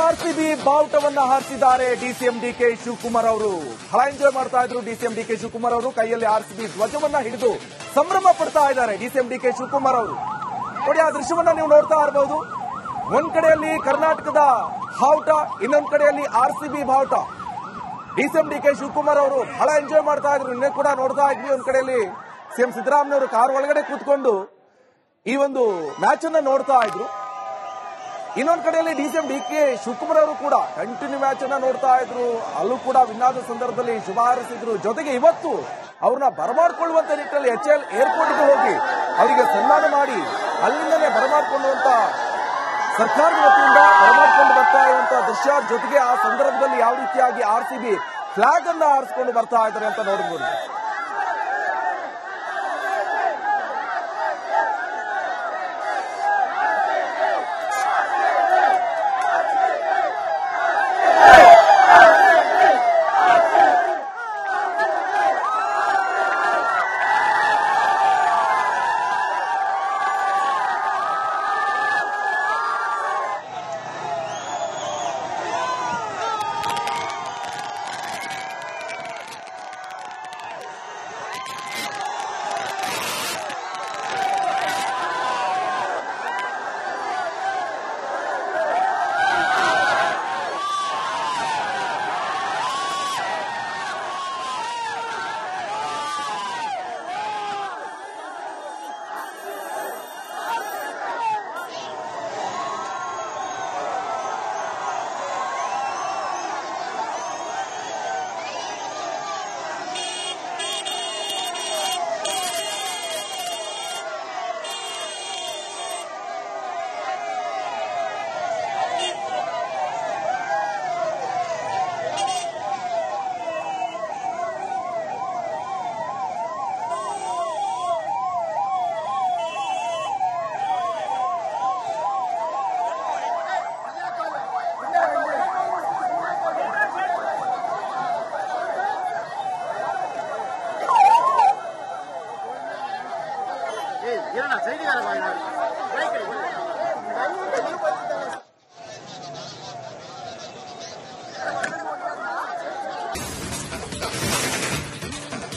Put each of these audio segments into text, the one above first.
RCB ಬಾವುಟವನ್ನ ಹಾರಿಸಿದ್ದಾರೆ DCM DK Shivakumar ಅವರು. ಬಹಳ enjoy ಮಾಡ್ತಾ ಇದ್ರು ಡಿಸಿಎಂ ಡಿಕೆ ಶಿವಕುಮಾರ್ ಅವರು. ಕೈಯಲ್ಲಿ ಆರ್ಸಿಬಿ ಧ್ವಜವನ್ನ ಹಿಡಿದು ಸಂಭ್ರಮ ಪಡ್ತಾ ಇದ್ದಾರೆ ಡಿಸಿಎಂ ಡಿಕೆ ಶಿವಕುಮಾರ್ ಅವರು. ನೋಡಿ, ಆ ದೃಶ್ಯವನ್ನ ನೀವು ನೋಡ್ತಾ ಇರಬಹುದು. ಒಂದ್ ಕಡೆಯಲ್ಲಿ ಕರ್ನಾಟಕದ ಬಾವುಟ, ಇನ್ನೊಂದ್ ಕಡೆಯಲ್ಲಿ ಆರ್ಸಿಬಿ ಬಾವುಟ. ಡಿಸಿಎಂ ಡಿಕೆ ಶಿವಕುಮಾರ್ ಅವರು ಬಹಳ ಎಂಜಾಯ್ ಮಾಡ್ತಾ ಇದ್ರು. ನಿನ್ನೆ ಕೂಡ ನೋಡ್ತಾ ಇದ್ವಿ, ಒಂದ್ ಕಡೆಯಲ್ಲಿ ಸಿಎಂ ಸಿದ್ದರಾಮಯ್ಯವರು ಕಾರ್ ಒಳಗಡೆ ಕೂತ್ಕೊಂಡು ಈ ಒಂದು ಮ್ಯಾಚ್ ಅನ್ನ ನೋಡ್ತಾ ಇದ್ರು. ಇನ್ನೊಂದ್ ಕಡೆಯಲ್ಲಿ ಡಿಸಿಎಂ ಡಿಕೆ ಶಿವಕುಮಾರ್ ಅವರು ಕೂಡ ಕಂಟಿನ್ಯೂ ಮ್ಯಾಚ್ ಅನ್ನ ನೋಡ್ತಾ ಇದ್ರು. ಅಲ್ಲೂ ಕೂಡ ವಿನ್ ಆದ ಸಂದರ್ಭದಲ್ಲಿ ಶುಭ ಹಾರೈಸಿದ್ರು. ಜೊತೆಗೆ ಇವತ್ತು ಅವ್ರನ್ನ ಬರಮಾಡಿಕೊಳ್ಳುವಂತ ನಿಟ್ಟಿನಲ್ಲಿ HL ಏರ್ಪೋರ್ಟ್ಗೆ ಹೋಗಿ ಅವರಿಗೆ ಸನ್ಮಾನ ಮಾಡಿ ಅಲ್ಲಿಂದಲೇ ಬರಮಾಡಿಕೊಳ್ಳುವಂತ ಸರ್ಕಾರದ ವತಿಯಿಂದ ಬರಮಾಡಿಕೊಂಡು ಬರ್ತಾ ಇರುವಂತಹ ದೃಶ್ಯ. ಜೊತೆಗೆ ಆ ಸಂದರ್ಭದಲ್ಲಿ ಯಾವ ರೀತಿಯಾಗಿ ಆರ್ಸಿಬಿ ಫ್ಲಾಗ್ ಅನ್ನ ಹಾರಿಸಿಕೊಂಡು ಬರ್ತಾ ಇದ್ದಾರೆ ಅಂತ ನೋಡಬಹುದು.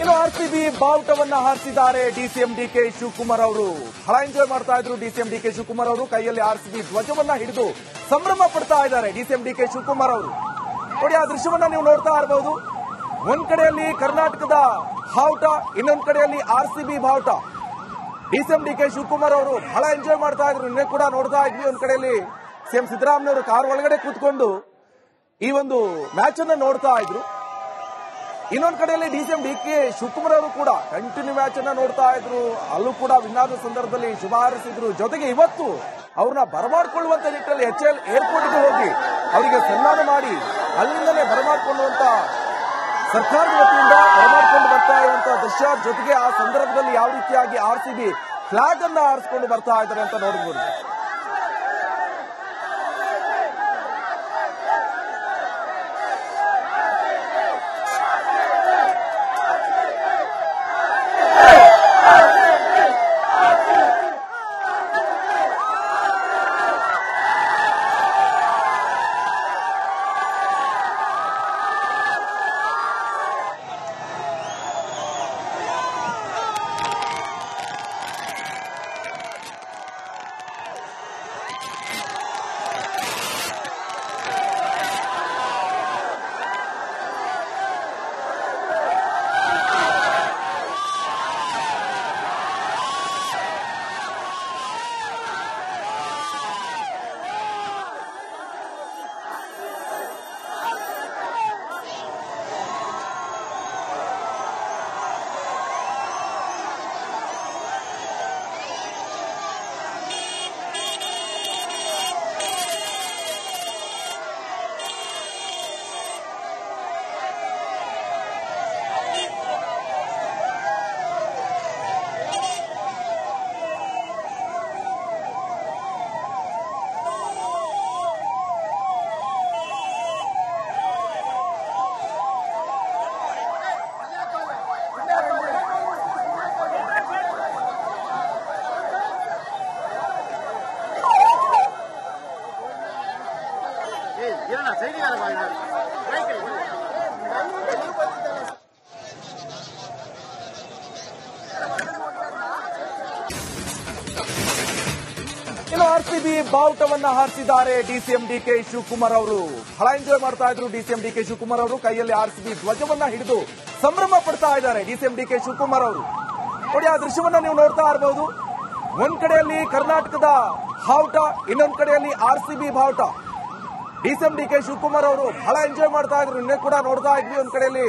ಇನ್ನು ಆರ್ಸಿಬಿ ಬಾವುಟವನ್ನ ಹಾರಿಸಿದ್ದಾರೆ ಡಿಸಿಎಂ ಡಿಕೆ ಶಿವಕುಮಾರ್ ಅವರು. ಬಹಳ ಎಂಜಾಯ್ ಮಾಡ್ತಾ ಇದ್ರು ಡಿಸಿಎಂ ಡಿಕೆ ಶಿವಕುಮಾರ್ ಅವರು. ಕೈಯಲ್ಲಿ ಆರ್ಸಿಬಿ ಧ್ವಜವನ್ನ ಹಿಡಿದು ಸಂಭ್ರಮ ಪಡ್ತಾ ಇದ್ದಾರೆ ಡಿಸಿಎಂ ಡಿಕೆ ಶಿವಕುಮಾರ್ ಅವರು. ನೋಡಿ, ಆ ದೃಶ್ಯವನ್ನ ನೀವು ನೋಡ್ತಾ ಇರಬಹುದು. ಒಂದ್ ಕಡೆಯಲ್ಲಿ ಕರ್ನಾಟಕದ ಬಾವುಟ, ಇನ್ನೊಂದ್ ಕಡೆಯಲ್ಲಿ ಆರ್ಸಿಬಿ ಬಾವುಟ. ಡಿಸಿಎಂ ಡಿಕೆ ಶಿವಕುಮಾರ್ ಅವರು ಬಹಳ ಎಂಜಾಯ್ ಮಾಡ್ತಾ ಇದ್ರು. ನಿನ್ನೆ ಕೂಡ ನೋಡ್ತಾ ಇದ್ವಿ, ಒಂದ್ ಕಡೆಯಲ್ಲಿ ಸಿಎಂ ಸಿದ್ದರಾಮಯ್ಯವರು ಕಾರ್ ಒಳಗಡೆ ಕೂತ್ಕೊಂಡು ಈ ಒಂದು ಮ್ಯಾಚ್ ಅನ್ನ ನೋಡ್ತಾ ಇದ್ರು. ಇನ್ನೊಂದ್ ಕಡೆಯಲ್ಲಿ ಡಿಸಿಎಂ ಡಿಕೆ ಶಿವಕುಮಾರ್ ಅವರು ಕೂಡ ಕಂಟಿನ್ಯೂ ಮ್ಯಾಚ್ ಅನ್ನ ನೋಡ್ತಾ ಇದ್ರು. ಅಲ್ಲೂ ಕೂಡ ವಿನ್ ಆದ ಸಂದರ್ಭದಲ್ಲಿ ಶುಭ ಹಾರೈಸಿದ್ರು. ಜೊತೆಗೆ ಇವತ್ತು ಅವ್ರನ್ನ ಬರಮಾಡಿಕೊಳ್ಳುವಂತ ನಿಟ್ಟಿನಲ್ಲಿ HL ಏರ್ಪೋರ್ಟ್ಗೆ ಹೋಗಿ ಅವರಿಗೆ ಸನ್ಮಾನ ಮಾಡಿ ಅಲ್ಲಿಂದಲೇ ಬರಮಾಡಿಕೊಳ್ಳುವಂತ ಸರ್ಕಾರದ ವತಿಯಿಂದ ಬರಮಾಡಿಕೊಂಡು ಬರ್ತಾ ಇರುವಂತಹ ದೃಶ್ಯ. ಜೊತೆಗೆ ಆ ಸಂದರ್ಭದಲ್ಲಿ ಯಾವ ರೀತಿಯಾಗಿ ಆರ್ಸಿಬಿ ಫ್ಲಾಗ್ ಅನ್ನ ಹಾರಿಸಿಕೊಂಡು ಬರ್ತಾ ಇದ್ದಾರೆ ಅಂತ ನೋಡಬಹುದು. ಇನ್ನು ಆರ್ಸಿಬಿ ಬಾವುಟವನ್ನ ಹಾರಿಸಿದ್ದಾರೆ ಡಿಸಿಎಂ ಡಿಕೆ ಶಿವಕುಮಾರ್ ಅವರು. ಬಹಳ ಎಂಜಾಯ್ ಮಾಡ್ತಾ ಇದ್ರು ಡಿಸಿಎಂ ಡಿಕೆ ಶಿವಕುಮಾರ್ ಅವರು. ಕೈಯಲ್ಲಿ ಆರ್ಸಿಬಿ ಧ್ವಜವನ್ನ ಹಿಡಿದು ಸಂಭ್ರಮ ಪಡ್ತಾ ಇದ್ದಾರೆ ಡಿಸಿಎಂ ಡಿಕೆ ಶಿವಕುಮಾರ್ ಅವರು. ನೋಡಿ, ಆ ದೃಶ್ಯವನ್ನ ನೀವು ನೋಡ್ತಾ ಇರಬಹುದು. ಒಂದ್ ಕಡೆಯಲ್ಲಿ ಕರ್ನಾಟಕದ ಬಾವುಟ, ಇನ್ನೊಂದ್ ಕಡೆಯಲ್ಲಿ ಆರ್ಸಿಬಿ ಬಾವುಟ. ಡಿಸಿಎಂ ಡಿಕೆ ಶಿವಕುಮಾರ್ ಅವರು ಬಹಳ ಎಂಜಾಯ್ ಮಾಡ್ತಾ ಇದ್ರು. ನಿನ್ನೆ ಕೂಡ ನೋಡ್ತಾ ಇದ್ವಿ, ಒಂದ್ ಕಡೆಯಲ್ಲಿ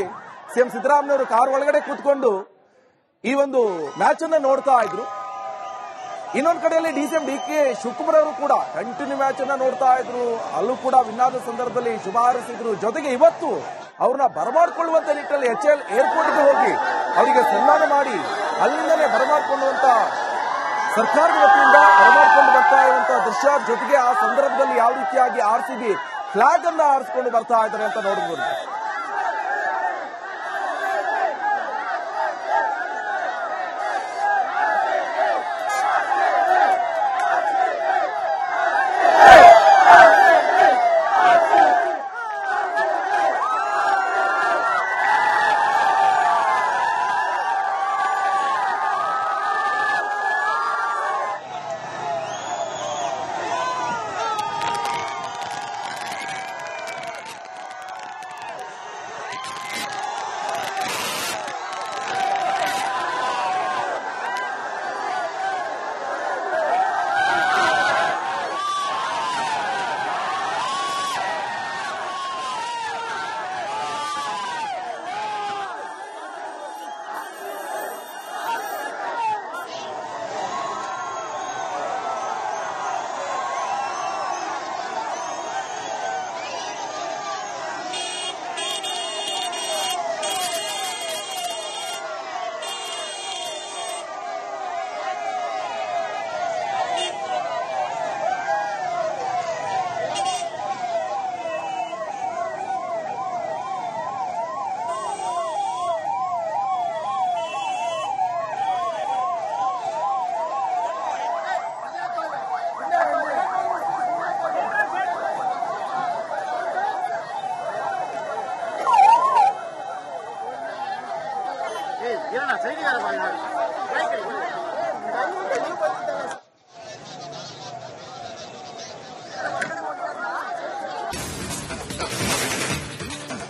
ಸಿಎಂ ಸಿದ್ದರಾಮಯ್ಯವರು ಕಾರ್ ಒಳಗಡೆ ಕೂತ್ಕೊಂಡು ಈ ಒಂದು ಮ್ಯಾಚ್ ಅನ್ನ ನೋಡ್ತಾ ಇದ್ರು. ಇನ್ನೊಂದು ಕಡೆಯಲ್ಲಿ ಡಿಸಿಎಂ ಡಿಕೆ ಶಿವಕುಮಾರ್ ಅವರು ಕೂಡ ಕಂಟಿನ್ಯೂ ಮ್ಯಾಚ್ ಅನ್ನ ನೋಡ್ತಾ ಇದ್ರು. ಅಲ್ಲೂ ಕೂಡ ವಿನ್ ಆದ ಸಂದರ್ಭದಲ್ಲಿ ಶುಭ ಹಾರೈಸಿದ್ರು. ಜೊತೆಗೆ ಇವತ್ತು ಅವ್ರನ್ನ ಬರಮಾಡಿಕೊಳ್ಳುವಂತ ನಿಟ್ಟಿನಲ್ಲಿ HL ಏರ್ಪೋರ್ಟ್ಗೆ ಹೋಗಿ ಅವರಿಗೆ ಸನ್ಮಾನ ಮಾಡಿ ಅಲ್ಲಿಂದಲೇ ಬರಮಾಡಿಕೊಳ್ಳುವಂತ ಸರ್ಕಾರದ ವತಿಯಿಂದ ಬರಮಾಡಿಕೊಂಡು ಬರ್ತಾ ಇರುವಂತಹ ದೃಶ್ಯ. ಜೊತೆಗೆ ಆ ಸಂದರ್ಭದಲ್ಲಿ ಯಾವ ರೀತಿಯಾಗಿ ಆರ್ಸಿಬಿ ಫ್ಲಾಗ್ ಅನ್ನ ಹಾರಿಸಿಕೊಂಡು ಬರ್ತಾ ಇದ್ದಾರೆ ಅಂತ ನೋಡಬಹುದು.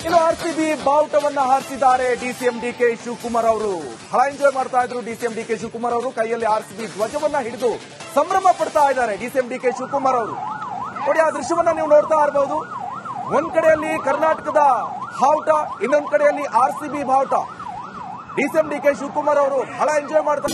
ಇನ್ನು ಆರ್ಸಿಬಿ ಬಾವುಟವನ್ನ ಹಾರಿಸಿದ್ದಾರೆ ಡಿಸಿಎಂ ಡಿಕೆ ಶಿವಕುಮಾರ್ ಅವರು. ಬಹಳ ಎಂಜಾಯ್ ಮಾಡ್ತಾ ಇದ್ರು ಡಿಸಿಎಂ ಡಿಕೆ ಶಿವಕುಮಾರ್ ಅವರು. ಕೈಯಲ್ಲಿ ಆರ್ಸಿಬಿ ಧ್ವಜವನ್ನ ಹಿಡಿದು ಸಂಭ್ರಮ ಪಡ್ತಾ ಇದ್ದಾರೆ ಡಿಸಿಎಂ ಡಿಕೆ ಶಿವಕುಮಾರ್ ಅವರು. ನೋಡಿ, ಆ ದೃಶ್ಯವನ್ನ ನೀವು ನೋಡ್ತಾ ಇರಬಹುದು. ಒಂದ್ ಕಡೆಯಲ್ಲಿ ಕರ್ನಾಟಕದ ಬಾವುಟ, ಇನ್ನೊಂದ್ ಕಡೆಯಲ್ಲಿ ಆರ್ಸಿಬಿ ಬಾವುಟ. ಡಿಸಿಎಂ ಡಿಕೆ ಶಿವಕುಮಾರ್ ಅವರು ಬಹಳ ಎಂಜಾಯ್ ಮಾಡ್ತಾ